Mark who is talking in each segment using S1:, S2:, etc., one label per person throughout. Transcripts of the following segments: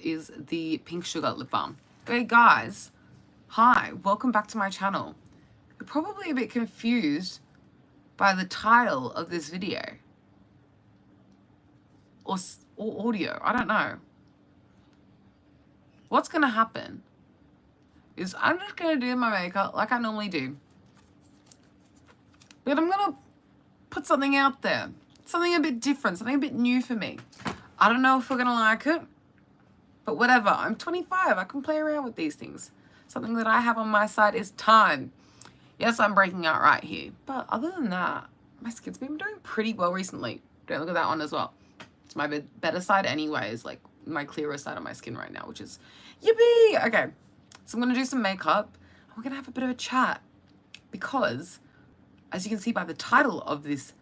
S1: is the Pink Sugar Lip Balm. Okay, guys, hi, welcome back to my channel. You're probably a bit confused by the title of this video. Or audio, I don't know. What's gonna happen is I'm just gonna do my makeup like I normally do. But I'm gonna put something out there. Something a bit different, something a bit new for me. I don't know if we're gonna like it, but whatever. I'm 25, I can play around with these things. Something that I have on my side is time. Yes, I'm breaking out right here. But other than that, my skin's been doing pretty well recently. Don't look at that one as well. It's my better side anyways, like my clearer side of my skin right now, which is yippee! Okay, so I'm gonna do some makeup. And we're gonna have a bit of a chat because, as you can see by the title of this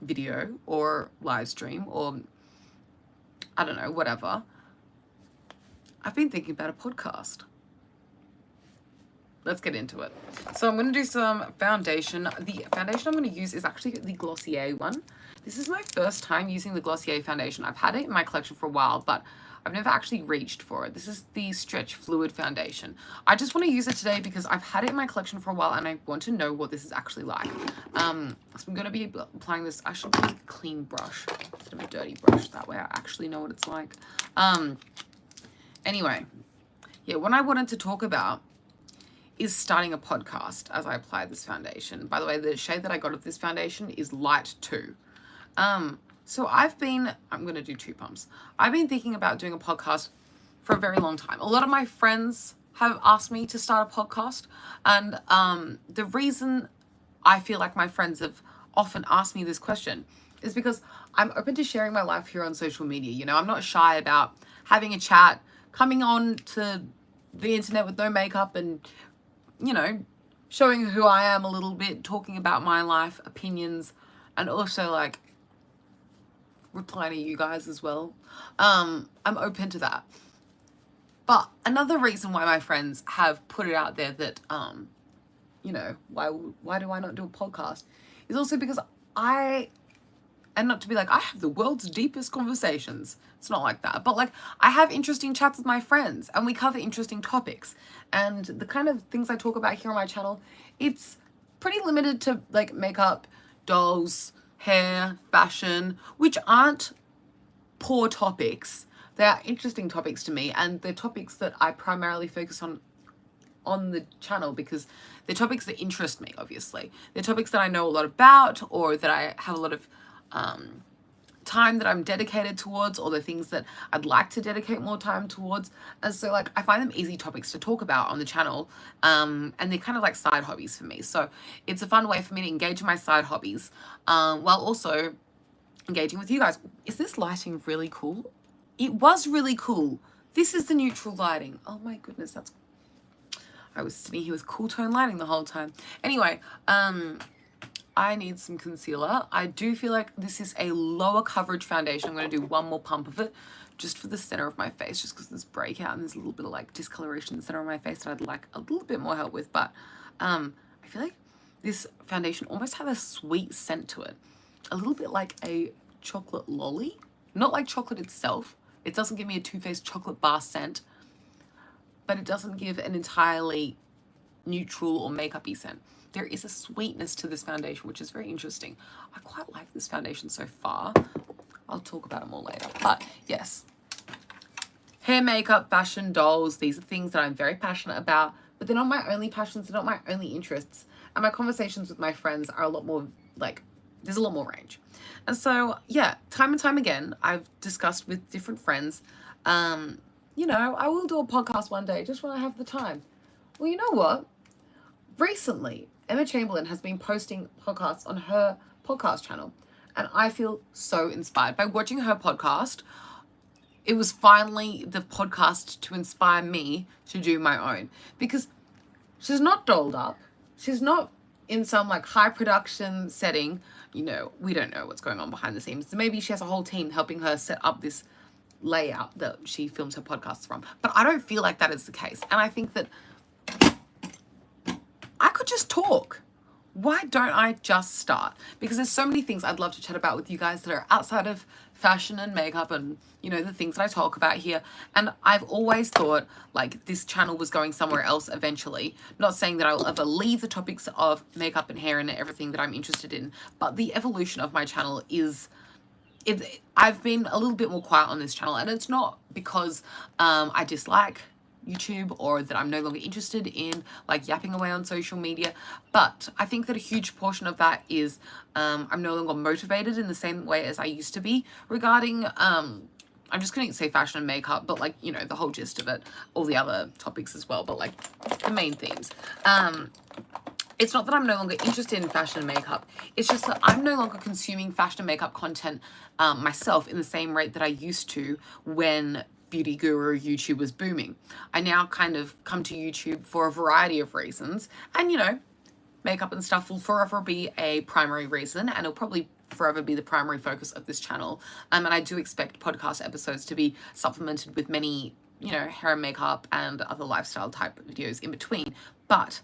S1: video or live stream or I don't know, whatever, I've been thinking about a podcast. Let's get into it. So I'm going to do some foundation. The foundation I'm going to use is actually the Glossier one. This is my first time using the Glossier foundation. I've had it in my collection for a while, but I've never actually reached for it. This is the Stretch Fluid Foundation. I just want to use it today because I've had it in my collection for a while and I want to know what this is actually like. So I'm going to be applying this. I should use a clean brush instead of a dirty brush. That way I actually know what it's like. Anyway, yeah, what I wanted to talk about is starting a podcast as I apply this foundation. By the way, the shade that I got of this foundation is Light 2. So I'm going to do 2 pumps. I've been thinking about doing a podcast for a very long time. A lot of my friends have asked me to start a podcast. And the reason I feel like my friends have often asked me this question is because I'm open to sharing my life here on social media. You know, I'm not shy about having a chat, coming on to the internet with no makeup and, you know, showing who I am a little bit, talking about my life, opinions, and also like replying to you guys as well. I'm open to that. But another reason why my friends have put it out there that, you know, why do I not do a podcast is also because and not to be like, I have the world's deepest conversations. It's not like that. But like, I have interesting chats with my friends and we cover interesting topics. And the kind of things I talk about here on my channel, it's pretty limited to like makeup, dolls, hair, fashion, which aren't poor topics. They are interesting topics to me. And they're topics that I primarily focus on the channel because they're topics that interest me, obviously. They're topics that I know a lot about or that I have a lot of time that I'm dedicated towards, or the things that I'd like to dedicate more time towards. And so like I find them easy topics to talk about on the channel, and they're kind of like side hobbies for me. So it's a fun way for me to engage in my side hobbies while also engaging with you guys. Is this lighting really cool? It was really cool. This is the neutral lighting. Oh my goodness, I was sitting here with cool tone lighting the whole time. Anyway, I need some concealer. I do feel like this is a lower coverage foundation. I'm going to do one more pump of it just for the center of my face, just because there's breakout and there's a little bit of like discoloration in the center of my face that I'd like a little bit more help with. But I feel like this foundation almost has a sweet scent to it. A little bit like a chocolate lolly. Not like chocolate itself. It doesn't give me a Too Faced chocolate bar scent, but it doesn't give an entirely neutral or makeup-y scent. There is a sweetness to this foundation, which is very interesting. I quite like this foundation so far. I'll talk about it more later. But yes, hair, makeup, fashion, dolls, these are things that I'm very passionate about, but they're not my only passions, they're not my only interests. And my conversations with my friends are a lot more like, there's a lot more range. And so, yeah, time and time again, I've discussed with different friends, you know, I will do a podcast one day, just when I have the time. Well, you know what? Recently, Emma Chamberlain has been posting podcasts on her podcast channel, and I feel so inspired. By watching her podcast, it was finally the podcast to inspire me to do my own, because she's not dolled up. She's not in some like high production setting. You know, we don't know what's going on behind the scenes. So maybe she has a whole team helping her set up this layout that she films her podcasts from. But I don't feel like that is the case. And I think that I could just talk. Why don't I just start? Because there's so many things I'd love to chat about with you guys that are outside of fashion and makeup and, you know, the things that I talk about here. And I've always thought like this channel was going somewhere else eventually. Not saying that I'll ever leave the topics of makeup and hair and everything that I'm interested in, but the evolution of my channel is I've been a little bit more quiet on this channel, and it's not because I dislike YouTube or that I'm no longer interested in like yapping away on social media, but I think that a huge portion of that is I'm no longer motivated in the same way as I used to be regarding I'm just going to say fashion and makeup, but like, you know, the whole gist of it, all the other topics as well, but like the main themes. It's not that I'm no longer interested in fashion and makeup. It's just that I'm no longer consuming fashion and makeup content myself in the same rate that I used to when beauty guru YouTube was booming. I now kind of come to YouTube for a variety of reasons. And, you know, makeup and stuff will forever be a primary reason, and it'll probably forever be the primary focus of this channel. And I do expect podcast episodes to be supplemented with many, you know, hair and makeup and other lifestyle type videos in between. But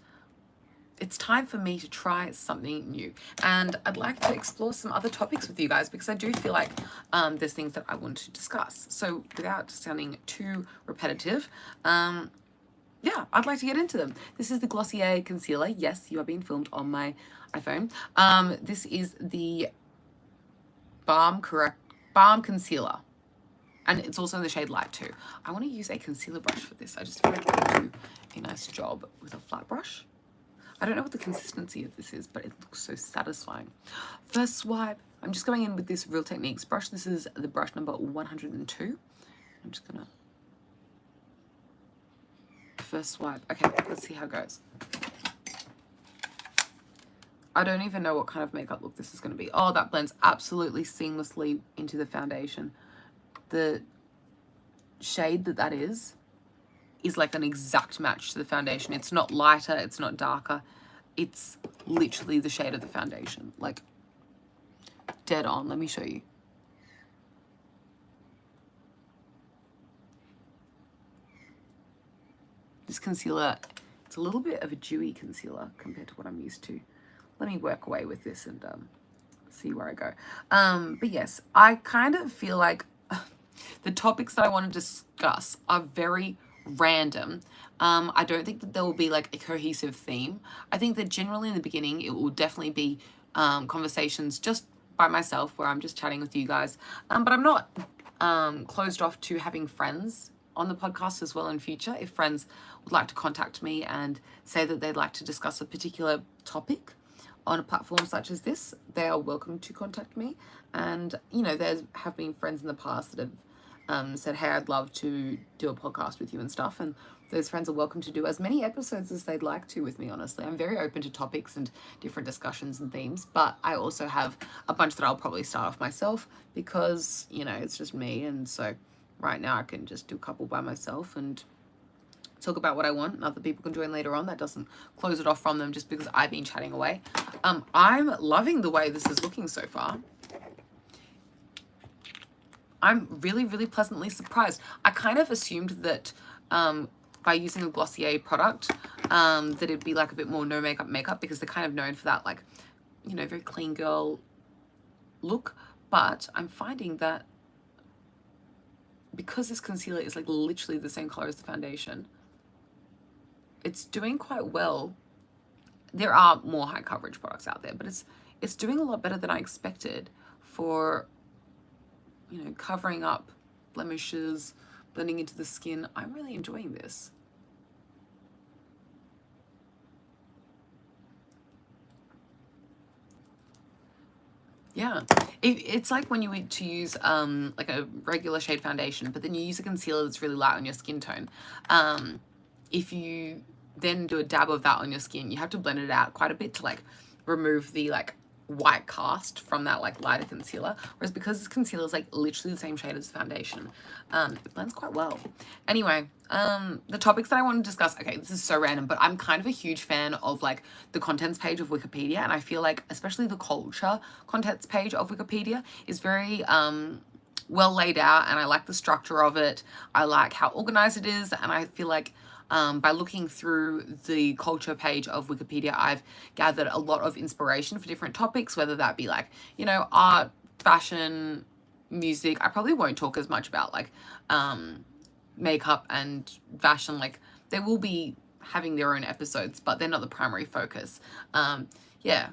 S1: it's time for me to try something new, and I'd like to explore some other topics with you guys because I do feel like there's things that I want to discuss. So without sounding too repetitive, yeah, I'd like to get into them. This is the Glossier concealer. Yes, you are being filmed on my iPhone. This is the Balm Concealer, and it's also in the shade Light 2. I want to use a concealer brush for this. I just feel like I can do a nice job with a flat brush. I don't know what the consistency of this is, but it looks so satisfying. First swipe, I'm just going in with this Real Techniques brush. This is the brush number 102. I'm just gonna, first swipe. Okay, let's see how it goes. I don't even know what kind of makeup look this is gonna be. Oh, that blends absolutely seamlessly into the foundation. The shade that is like an exact match to the foundation. It's not lighter, it's not darker. It's literally the shade of the foundation. Like, dead on. Let me show you. This concealer, it's a little bit of a dewy concealer compared to what I'm used to. Let me work away with this and see where I go. But yes, I kind of feel like the topics that I want to discuss are very random. I don't think that there will be like a cohesive theme. I think that generally in the beginning it will definitely be conversations just by myself where I'm just chatting with you guys, but I'm not closed off to having friends on the podcast as well in future. If friends would like to contact me and say that they'd like to discuss a particular topic on a platform such as this, they are welcome to contact me. And you know, there have been friends in the past that have said, hey, I'd love to do a podcast with you and stuff, and those friends are welcome to do as many episodes as they'd like to with me. Honestly, I'm very open to topics and different discussions and themes, but I also have a bunch that I'll probably start off myself because, you know, it's just me, and so right now I can just do a couple by myself and talk about what I want, and other people can join later on. That doesn't close it off from them just because I've been chatting away. I'm loving the way this is looking so far. I'm really, really pleasantly surprised. I kind of assumed that by using a Glossier product, that it'd be like a bit more no makeup because they're kind of known for that, like, you know, very clean girl look. But I'm finding that because this concealer is like literally the same color as the foundation, it's doing quite well. There are more high coverage products out there, but it's doing a lot better than I expected for, you know, covering up blemishes, blending into the skin. I'm really enjoying this. Yeah, it's like when you were to use like a regular shade foundation, but then you use a concealer that's really light on your skin tone. If you then do a dab of that on your skin, you have to blend it out quite a bit to like remove the like white cast from that like lighter concealer, whereas because this concealer is like literally the same shade as the foundation, it blends quite well. Anyway, the topics that I want to discuss, okay, this is so random, but I'm kind of a huge fan of like the contents page of Wikipedia, and I feel like especially the culture contents page of Wikipedia is very well laid out, and I like the structure of it. I like how organized it is, and I feel like by looking through the culture page of Wikipedia, I've gathered a lot of inspiration for different topics, whether that be like, you know, art, fashion, music. I probably won't talk as much about like makeup and fashion. Like they will be having their own episodes, but they're not the primary focus. Yeah,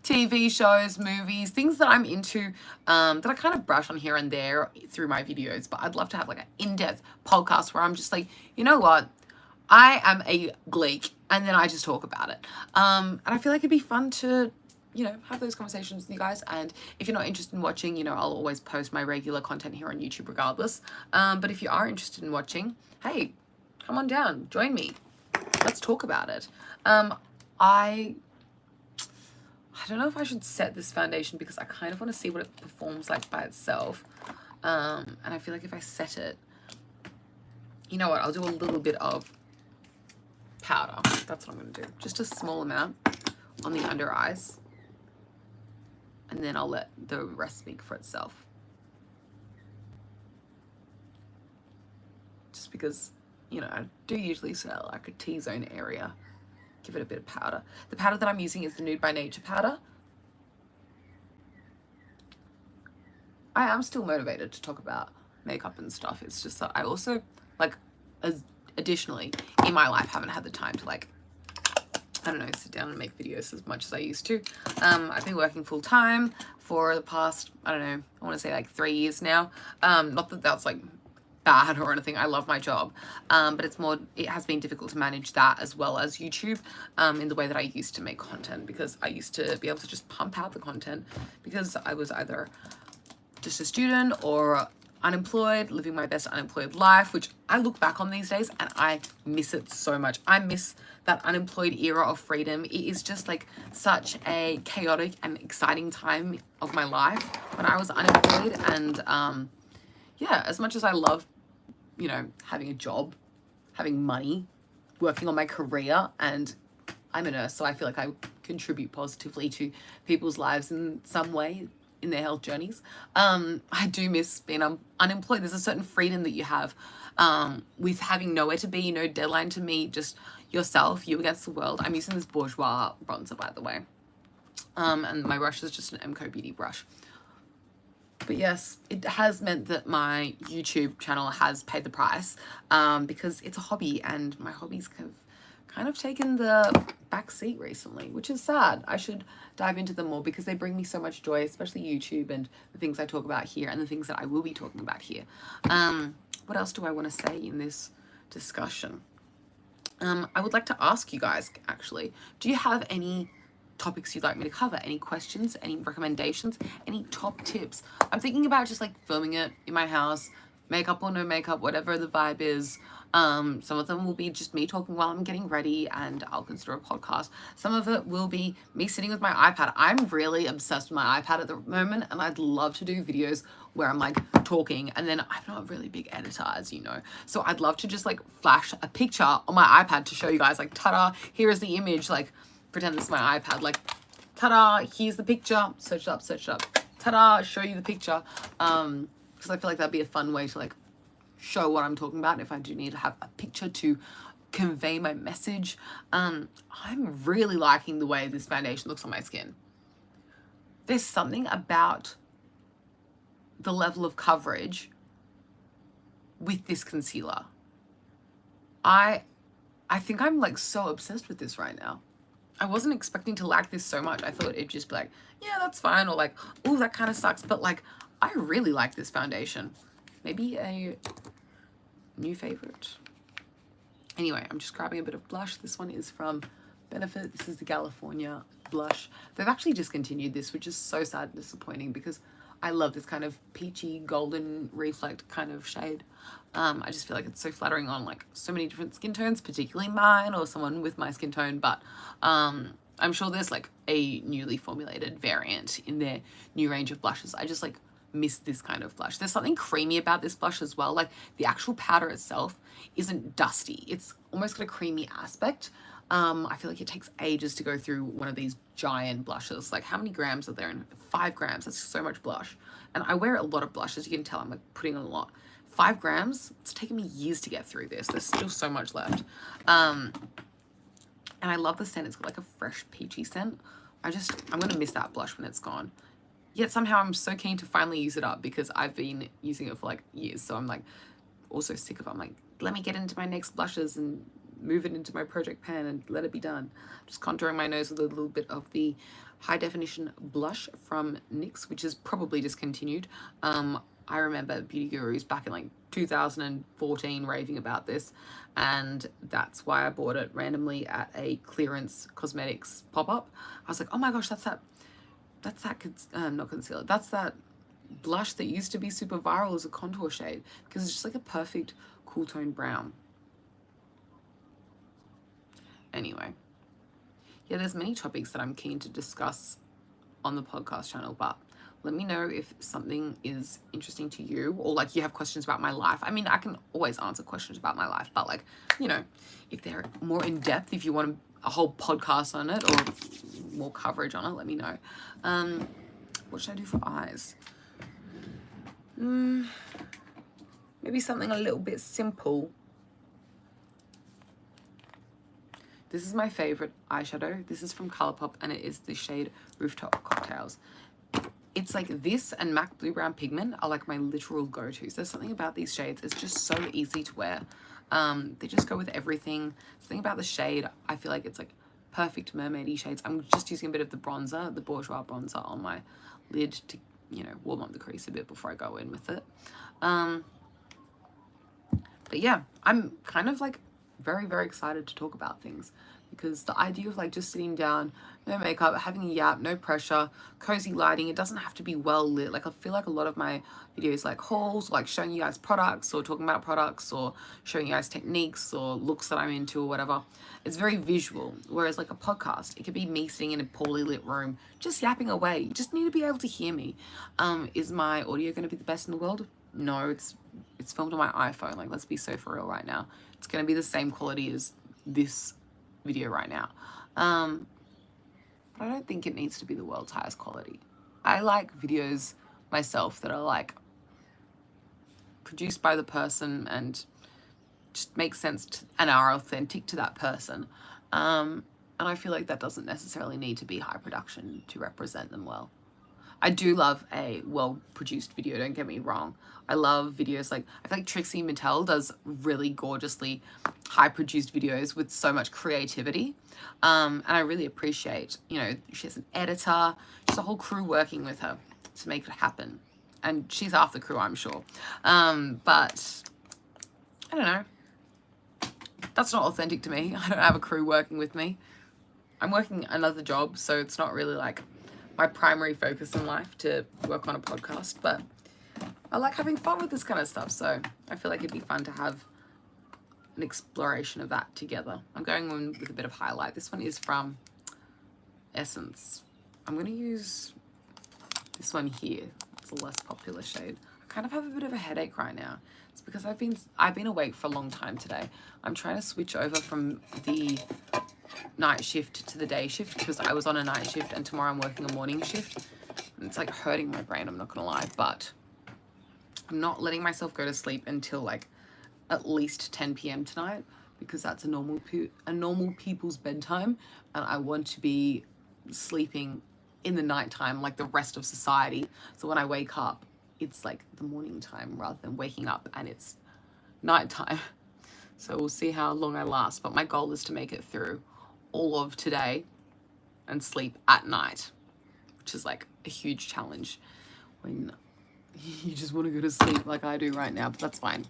S1: TV shows, movies, things that I'm into, that I kind of brush on here and there through my videos. But I'd love to have like an in-depth podcast where I'm just like, you know what, I am a Gleek, and then I just talk about it. And I feel like it'd be fun to, you know, have those conversations with you guys. And if you're not interested in watching, you know, I'll always post my regular content here on YouTube regardless. But if you are interested in watching, hey, come on down, join me. Let's talk about it. I don't know if I should set this foundation because I kind of want to see what it performs like by itself. And I feel like if I set it, you know what, I'll do a little bit of powder. That's what I'm going to do. Just a small amount on the under eyes. And then I'll let the rest speak for itself. Just because, you know, I do usually sell like a T-zone area. Give it a bit of powder. The powder that I'm using is the Nude by Nature powder. I am still motivated to talk about makeup and stuff. It's just that I also, like, additionally, in my life, haven't had the time to, like, I don't know, sit down and make videos as much as I used to. I've been working full time for the past, I don't know, I want to say like 3 years now. Not that that's like bad or anything. I love my job. But it's more, it has been difficult to manage that as well as YouTube in the way that I used to make content, because I used to be able to just pump out the content because I was either just a student or unemployed, living my best unemployed life, which I look back on these days and I miss it so much. I miss that unemployed era of freedom. It is just like such a chaotic and exciting time of my life when I was unemployed. And yeah, as much as I love, you know, having a job, having money, working on my career, and I'm a nurse, so I feel like I contribute positively to people's lives in some way in their health journeys. I do miss being unemployed. There's a certain freedom that you have with having nowhere to be, no deadline to meet, just yourself, you against the world. I'm using this Bourjois bronzer, by the way. And my brush is just an MCO Beauty brush. But yes, it has meant that my YouTube channel has paid the price because it's a hobby, and my hobbies kind of taken the back seat recently, which is sad. I should dive into them more because they bring me so much joy, especially YouTube and the things I talk about here and the things that I will be talking about here. What else do I want to say in this discussion? I would like to ask you guys, actually, do you have any topics you'd like me to cover? Any questions, any recommendations, any top tips? I'm thinking about just like filming it in my house, makeup or no makeup, whatever the vibe is. Some of them will be just me talking while I'm getting ready and I'll consider a podcast. Some of it will be me sitting with my iPad. I'm really obsessed with my iPad at the moment, and I'd love to do videos where I'm like talking, and then I'm not a really big editor, as you know. So I'd love to just like flash a picture on my iPad to show you guys, like, ta-da, here is the image, like pretend this is my iPad, like, ta-da, here's the picture, search it up, ta-da, show you the picture. Because I feel like that'd be a fun way to like show what I'm talking about if I do need to have a picture to convey my message. I'm really liking the way this foundation looks on my skin. There's something about the level of coverage with this concealer. I think I'm like so obsessed with this right now. I wasn't expecting to like this so much. I thought it'd just be like, yeah, that's fine, or like, oh, that kind of sucks. But like, I really like this foundation. Maybe a new favorite. Anyway, I'm just grabbing a bit of blush. This one is from Benefit. This is the California blush. They've actually discontinued this, which is so sad and disappointing because I love this kind of peachy golden reflect kind of shade. I just feel like it's so flattering on like so many different skin tones, particularly mine or someone with my skin tone. But I'm sure there's like a newly formulated variant in their new range of blushes. I just like miss this kind of blush. There's something creamy about this blush as well. Like the actual powder itself isn't dusty. It's almost got a creamy aspect. I feel like it takes ages to go through one of these giant blushes. Like how many grams are there in 5 grams? That's so much blush. And I wear a lot of blush, as you can tell. I'm like putting on a lot. 5 grams, it's taken me years to get through this. There's still so much left. And I love the scent. It's got like a fresh peachy scent. I'm gonna miss that blush when it's gone. yet somehow I'm so keen to finally use it up because I've been using it for like years. So I'm like also sick of it. I'm like, let me get into my next blushes and move it into my project pan and let it be done. Just contouring my nose with a little bit of the high definition blush from NYX, which is probably discontinued. I remember Beauty Gurus back in like 2014 raving about this, and that's why I bought it randomly at a clearance cosmetics pop-up. I was like, oh my gosh, that's that not concealer, that's that blush that used to be super viral as a contour shade, because it's just like a perfect cool tone brown. Anyway, yeah, there's many topics that I'm keen to discuss on the podcast channel, but let me know if something is interesting to you, or like you have questions about my life. I mean, I can always answer questions about my life, but like, you know, if they're more in depth, if you want a whole podcast on it or more coverage on it, let me know. What should I do for eyes? Maybe something a little bit simple. This is my favorite eyeshadow. This is from Colourpop, and it is the shade Rooftop Cocktails. It's like this and MAC Blue Brown Pigment are like my literal go-tos. There's something about these shades. It's just so easy to wear. They just go with everything. Something about the shade, I feel like it's like perfect mermaidy shades. I'm just using a bit of the bronzer, the Bourjois bronzer on my lid to, you know, warm up the crease a bit before I go in with it. But yeah, I'm kind of like very, very excited to talk about things, because the idea of like just sitting down, no makeup, having a yap, no pressure, cozy lighting, it doesn't have to be well lit. Like I feel like a lot of my videos, like hauls, like showing you guys products or talking about products or showing you guys techniques or looks that I'm into or whatever, it's very visual. Whereas like a podcast, it could be me sitting in a poorly lit room, just yapping away. You just need to be able to hear me. Is my audio going to be the best in the world? No, it's filmed on my iPhone. Like, let's be so for real right now. It's going to be the same quality as this video right now. But I don't think it needs to be the world's highest quality. I like videos myself that are like produced by the person and just make sense to, and are authentic to that person. And I feel like that doesn't necessarily need to be high production to represent them well. I do love a well-produced video, don't get me wrong. I love videos like, I feel like Trixie Mattel does really gorgeously high-produced videos with so much creativity. And I really appreciate, you know, she has an editor, she's a whole crew working with her to make it happen. And she's half the crew, I'm sure. But I don't know. That's not authentic to me. I don't have a crew working with me. I'm working another job, so it's not really like my primary focus in life to work on a podcast, but I like having fun with this kind of stuff, so I feel like it'd be fun to have an exploration of that together. I'm going on with a bit of highlight. This one is from Essence. I'm going to use this one here. It's a less popular shade. I kind of have a bit of a headache right now. It's because I've been awake for a long time today. I'm trying to switch over from the night shift to the day shift because I was on a night shift and tomorrow I'm working a morning shift. And it's like hurting my brain, I'm not gonna lie, but I'm not letting myself go to sleep until like at least 10 p.m. tonight, because that's a normal people's bedtime, and I want to be sleeping in the nighttime like the rest of society. So when I wake up, it's like the morning time rather than waking up and it's nighttime. So we'll see how long I last, but my goal is to make it through all of today and sleep at night, which is like a huge challenge when you just want to go to sleep like I do right now, but that's fine.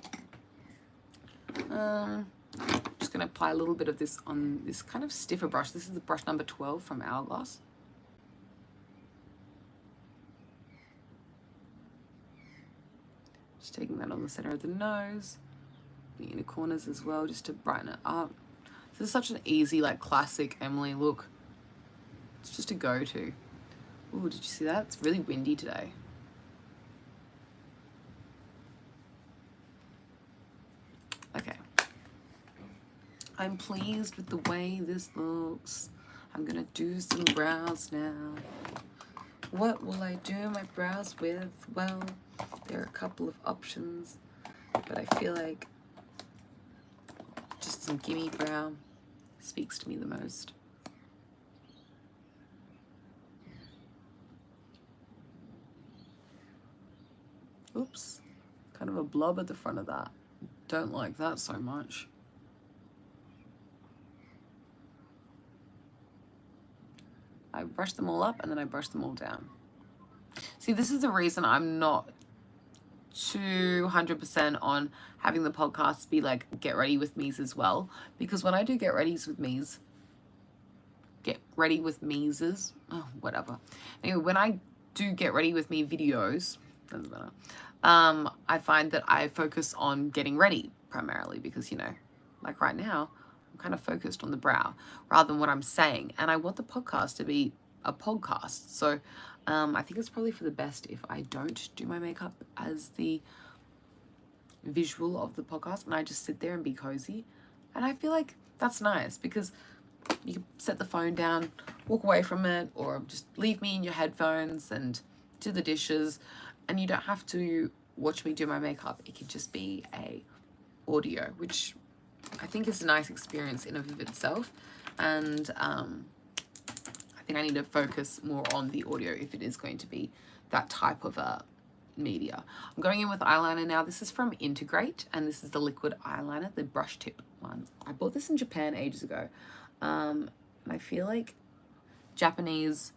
S1: Just gonna apply a little bit of this on this kind of stiffer brush. This is the brush number 12 from Hourglass. Just taking that on the center of the nose, the inner corners as well, just to brighten it up. This is such an easy, like, classic Emily look. It's just a go-to. Ooh, did you see that? It's really windy today. Okay. I'm pleased with the way this looks. I'm gonna do some brows now. What will I do my brows with? Well, there are a couple of options, but I feel like just some gimme brow speaks to me the most. Oops. Kind of a blob at the front of that. Don't like that so much. I brush them all up and then I brush them all down. See, this is the reason I'm not 200% on having the podcast be like get ready with me's as well. Because when I do get ready with me's, whatever. Anyway, when I do get ready with me videos, doesn't matter. I find that I focus on getting ready primarily because, you know, like right now, I'm kind of focused on the brow rather than what I'm saying. And I want the podcast to be a podcast. So I think it's probably for the best if I don't do my makeup as the visual of the podcast and I just sit there and be cozy. And I feel like that's nice because you can set the phone down, walk away from it, or just leave me in your headphones and do the dishes, and you don't have to watch me do my makeup. It could just be a audio, which I think is a nice experience in and of itself. And I think I need to focus more on the audio if it is going to be that type of a media. I'm going in with eyeliner now. This is from Integrate, and this is the liquid eyeliner, the brush tip one. I bought this in Japan ages ago. And I feel like Japanese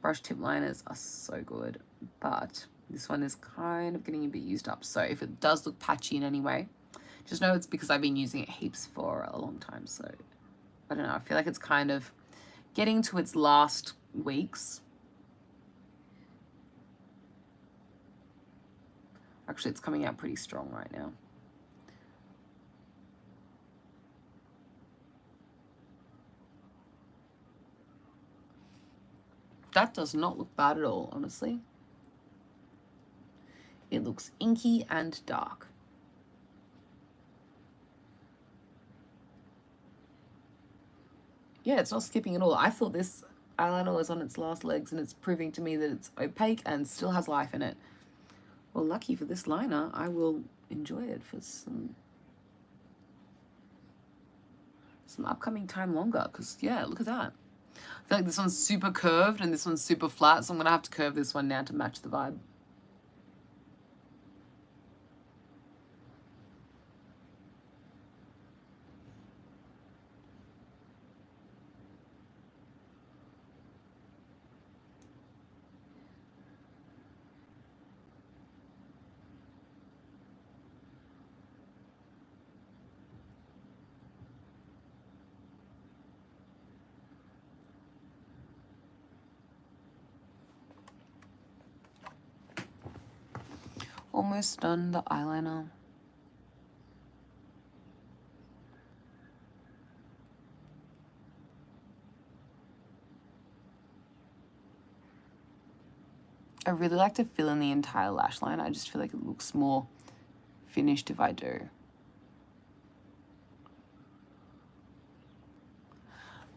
S1: brush tip liners are so good, but this one is kind of getting a bit used up. So if it does look patchy in any way, just know it's because I've been using it heaps for a long time. So I don't know, I feel like it's kind of getting to its last weeks. Actually, it's coming out pretty strong right now. That does not look bad at all, honestly. It looks inky and dark. Yeah, it's not skipping at all. I thought this eyeliner was on its last legs and it's proving to me that it's opaque and still has life in it. Well, lucky for this liner, I will enjoy it for some upcoming time longer, because yeah, look at that. I feel like this one's super curved and this one's super flat, so I'm gonna have to curve this one now to match the vibe. Almost done the eyeliner. I really like to fill in the entire lash line. I just feel like it looks more finished if I do.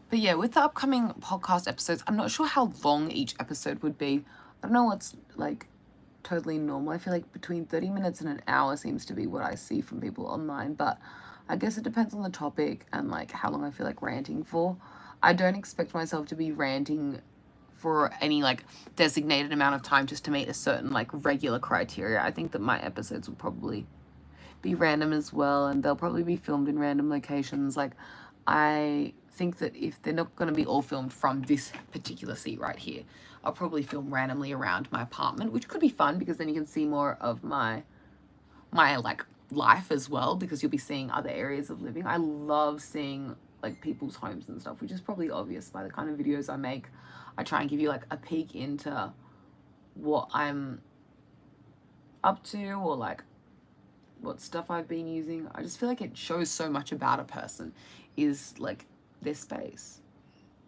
S1: But yeah, with the upcoming podcast episodes, I'm not sure how long each episode would be. I don't know what's like totally normal. I feel like between 30 minutes and an hour seems to be what I see from people online, but I guess it depends on the topic and like how long I feel like ranting for. I don't expect myself to be ranting for any like designated amount of time just to meet a certain like regular criteria. I think that my episodes will probably be random as well, and they'll probably be filmed in random locations. Like I think that if they're not going to be all filmed from this particular seat right here, I'll probably film randomly around my apartment, which could be fun because then you can see more of my like life as well, because you'll be seeing other areas of living. I love seeing like people's homes and stuff, which is probably obvious by the kind of videos I make. I try and give you like a peek into what I'm up to or like what stuff I've been using. I just feel like it shows so much about a person, is like their space.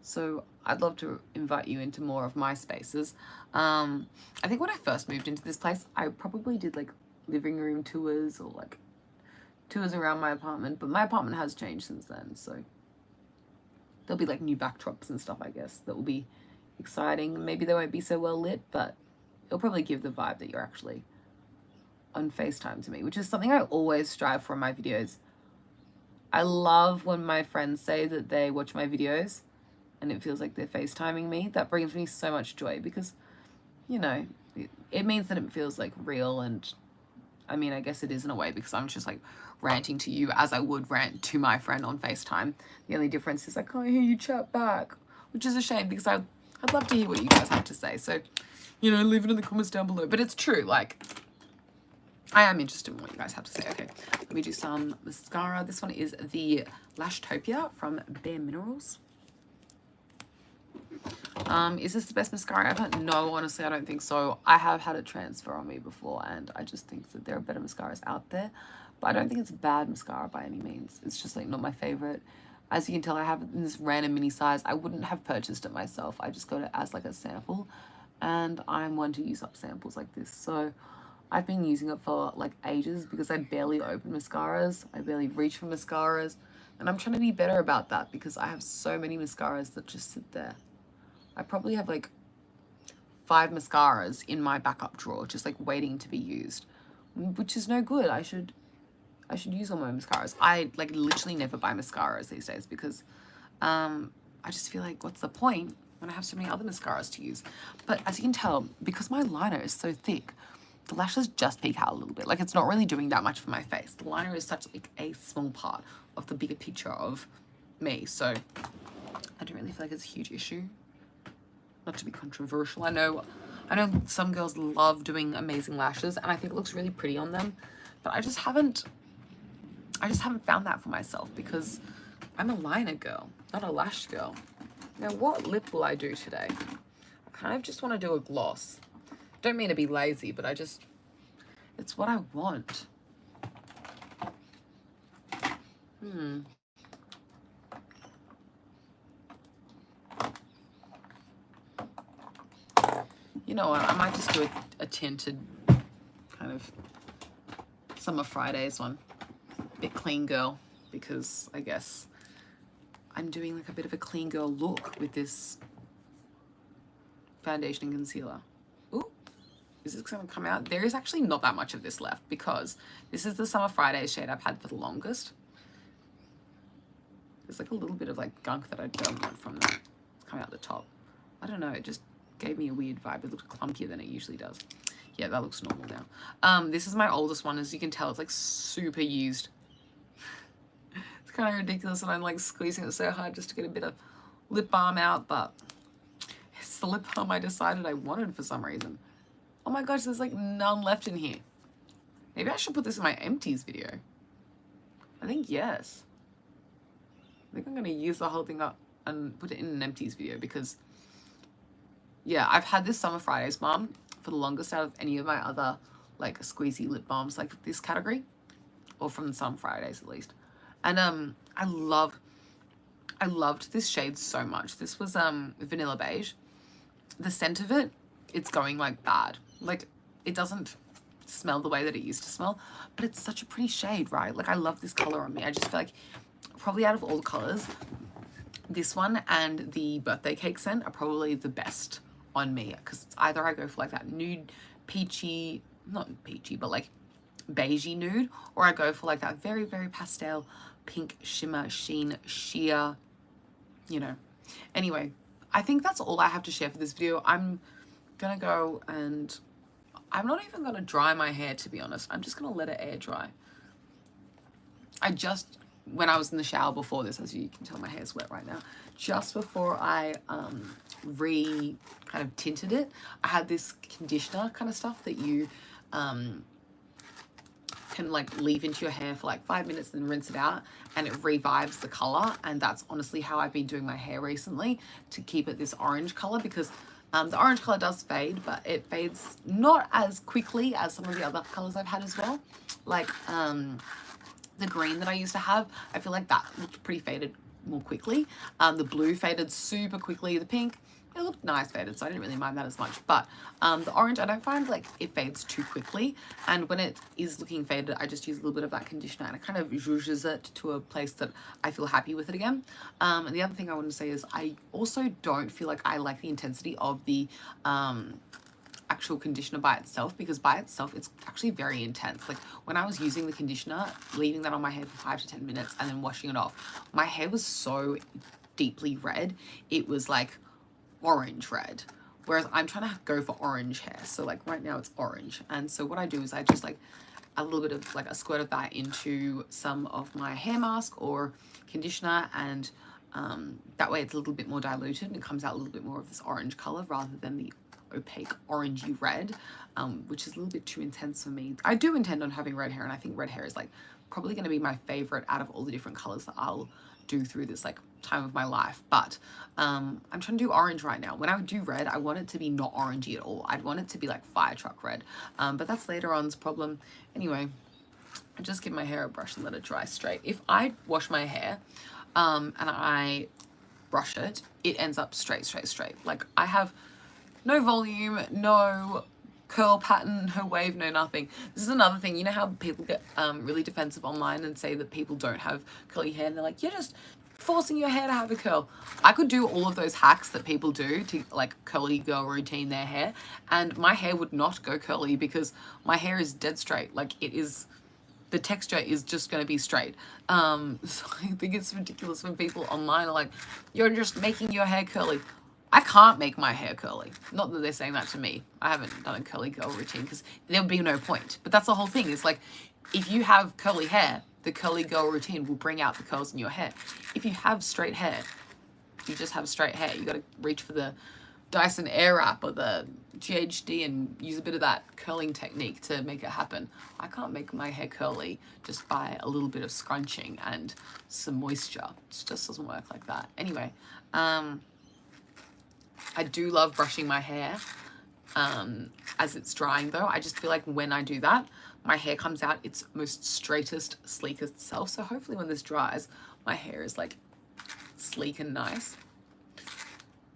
S1: So I'd love to invite you into more of my spaces. I think when I first moved into this place, I probably did like living room tours or like tours around my apartment, but my apartment has changed since then. So there'll be like new backdrops and stuff, I guess, that will be exciting. Maybe they won't be so well lit, but it'll probably give the vibe that you're actually on FaceTime to me, which is something I always strive for in my videos. I love when my friends say that they watch my videos and it feels like they're FaceTiming me. That brings me so much joy because, you know, it means that it feels like real and I mean, I guess it is in a way because I'm just like ranting to you as I would rant to my friend on FaceTime. The only difference is I can't hear you chat back, which is a shame because I'd love to hear what you guys have to say. So, you know, leave it in the comments down below. But it's true, like, I am interested in what you guys have to say. Okay, let me do some mascara. This one is the Lashtopia from Bare Minerals. Is this the best mascara ever? No, honestly, I don't think so. I have had it transfer on me before, and I just think that there are better mascaras out there. But I don't think it's a bad mascara by any means. It's just like not my favorite. As you can tell, I have it in this random mini size. I wouldn't have purchased it myself. I just got it as like a sample, and I'm one to use up samples like this. So I've been using it for like ages because I barely open mascaras. I barely reach for mascaras, and I'm trying to be better about that because I have so many mascaras that just sit there. I probably have like 5 mascaras in my backup drawer just like waiting to be used, which is no good. I should use all my mascaras. I like literally never buy mascaras these days because I just feel like what's the point when I have so many other mascaras to use. But as you can tell, because my liner is so thick, the lashes just peek out a little bit. Like it's not really doing that much for my face. The liner is such like a small part of the bigger picture of me. So I don't really feel like it's a huge issue. Not to be controversial. I know some girls love doing amazing lashes and I think it looks really pretty on them, but I just haven't found that for myself because I'm a liner girl, not a lash girl. Now, what lip will I do today? I kind of just want to do a gloss. Don't mean to be lazy, but it's what I want. You know what, I might just do a tinted kind of Summer Fridays one. Bit clean girl, because I guess I'm doing like a bit of a clean girl look with this foundation and concealer. Ooh, is this gonna come out? There is actually not that much of this left because this is the Summer Fridays shade I've had for the longest. There's like a little bit of like gunk that I don't want from that. It's coming out the top. I don't know, it just gave me a weird vibe. It looked clunkier than it usually does. Yeah, that looks normal now. This is my oldest one. As you can tell, it's like super used. It's kind of ridiculous, and I'm like squeezing it so hard just to get a bit of lip balm out, but it's the lip balm I decided I wanted for some reason. Oh my gosh, there's like none left in here. Maybe I should put this in my empties video. I think yes. I think I'm gonna use the whole thing up and put it in an empties video because yeah, I've had this Summer Fridays balm for the longest out of any of my other like squeezy lip balms like this category, or from the Summer Fridays at least. And I loved this shade so much. This was Vanilla Beige. The scent of it, it's going like bad. Like it doesn't smell the way that it used to smell, but it's such a pretty shade, right? Like I love this color on me. I just feel like probably out of all the colors, this one and the Birthday Cake scent are probably the best on me because it's either I go for like that nude peachy, not peachy, but like beigey nude, or I go for like that very, very pastel pink shimmer sheen sheer, you know. Anyway, I think that's all I have to share for this video. I'm gonna go and I'm not even gonna dry my hair, to be honest. I'm just gonna let it air dry. When I was in the shower before this, as you can tell, my hair's wet right now. Just before I kind of tinted it, I had this conditioner kind of stuff that you can like leave into your hair for like 5 minutes and rinse it out, and it revives the color. And that's honestly how I've been doing my hair recently, to keep it this orange color, because the orange color does fade, but it fades not as quickly as some of the other colors I've had as well. Like the green that I used to have, I feel like that looked pretty faded more quickly. The blue faded super quickly. The pink, it looked nice faded, so I didn't really mind that as much. But the orange, I don't find like it fades too quickly. And when it is looking faded, I just use a little bit of that conditioner and it kind of zhuzhes it to a place that I feel happy with it again. And the other thing I want to say is I also don't feel like I like the intensity of the actual conditioner by itself, because by itself it's actually very intense. Like when I was using the conditioner, leaving that on my hair for 5 to 10 minutes and then washing it off, my hair was so deeply red, it was like orange red, whereas I'm trying to go for orange hair. So like right now it's orange, and so what I do is I just like a little bit of like a squirt of that into some of my hair mask or conditioner, and that way it's a little bit more diluted and it comes out a little bit more of this orange color rather than the opaque orangey red, which is a little bit too intense for me. I do intend on having red hair, and I think red hair is like probably going to be my favorite out of all the different colors that I'll do through this like time of my life. But I'm trying to do orange right now. When I do red, I want it to be not orangey at all. I'd want it to be like fire truck red, but that's later on's problem. Anyway, I just give my hair a brush and let it dry straight. If I wash my hair and I brush it, it ends up straight. Like I have no volume, no curl pattern, no wave, no nothing. This is another thing. You know how people get really defensive online and say that people don't have curly hair, and they're like, you're just forcing your hair to have a curl. I could do all of those hacks that people do to like curly girl routine their hair, and my hair would not go curly because my hair is dead straight. Like it is, the texture is just going to be straight. So I think it's ridiculous when people online are like, you're just making your hair curly. I can't make my hair curly. Not that they're saying that to me. I haven't done a curly girl routine because there would be no point. But that's the whole thing. It's like, if you have curly hair, the curly girl routine will bring out the curls in your hair. If you have straight hair, you just have straight hair. You got to reach for the Dyson Airwrap or the GHD and use a bit of that curling technique to make it happen. I can't make my hair curly just by a little bit of scrunching and some moisture. It just doesn't work like that. Anyway, I do love brushing my hair as it's drying though. I just feel like when I do that, my hair comes out its most straightest, sleekest self. So hopefully when this dries, my hair is like sleek and nice.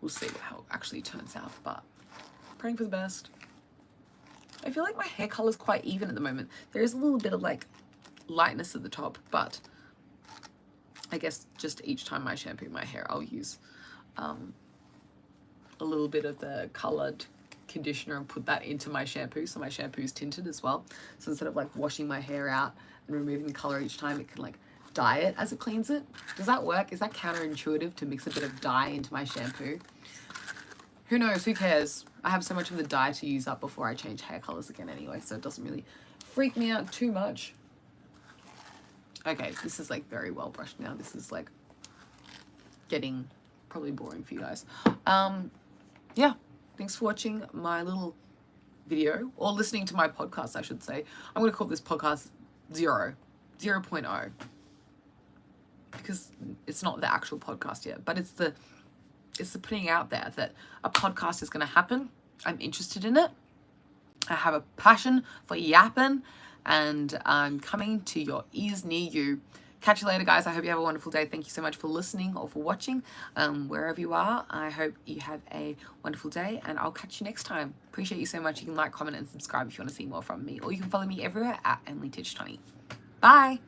S1: We'll see how it actually turns out, but praying for the best. I feel like my hair color is quite even at the moment. There is a little bit of like lightness at the top, but I guess just each time I shampoo my hair, I'll use a little bit of the colored conditioner and put that into my shampoo, so my shampoo is tinted as well. So instead of like washing my hair out and removing the color each time, it can like dye it as it cleans it. Does that work? Is that counterintuitive to mix a bit of dye into my shampoo? Who knows? Who cares? I have so much of the dye to use up before I change hair colors again anyway, so it doesn't really freak me out too much. Okay, this is like very well brushed now. This is like getting probably boring for you guys. Yeah, thanks for watching my little video, or listening to my podcast, I should say. I'm going to call this podcast 0.0, because it's not the actual podcast yet, but it's the putting out there that a podcast is going to happen. I'm interested in it. I have a passion for yapping, and I'm coming to your ears near you. Catch you later, guys. I hope you have a wonderful day. Thank you so much for listening or for watching, wherever you are. I hope you have a wonderful day, and I'll catch you next time. Appreciate you so much. You can like, comment, and subscribe if you want to see more from me, or you can follow me everywhere at EmilyTitch20. Bye.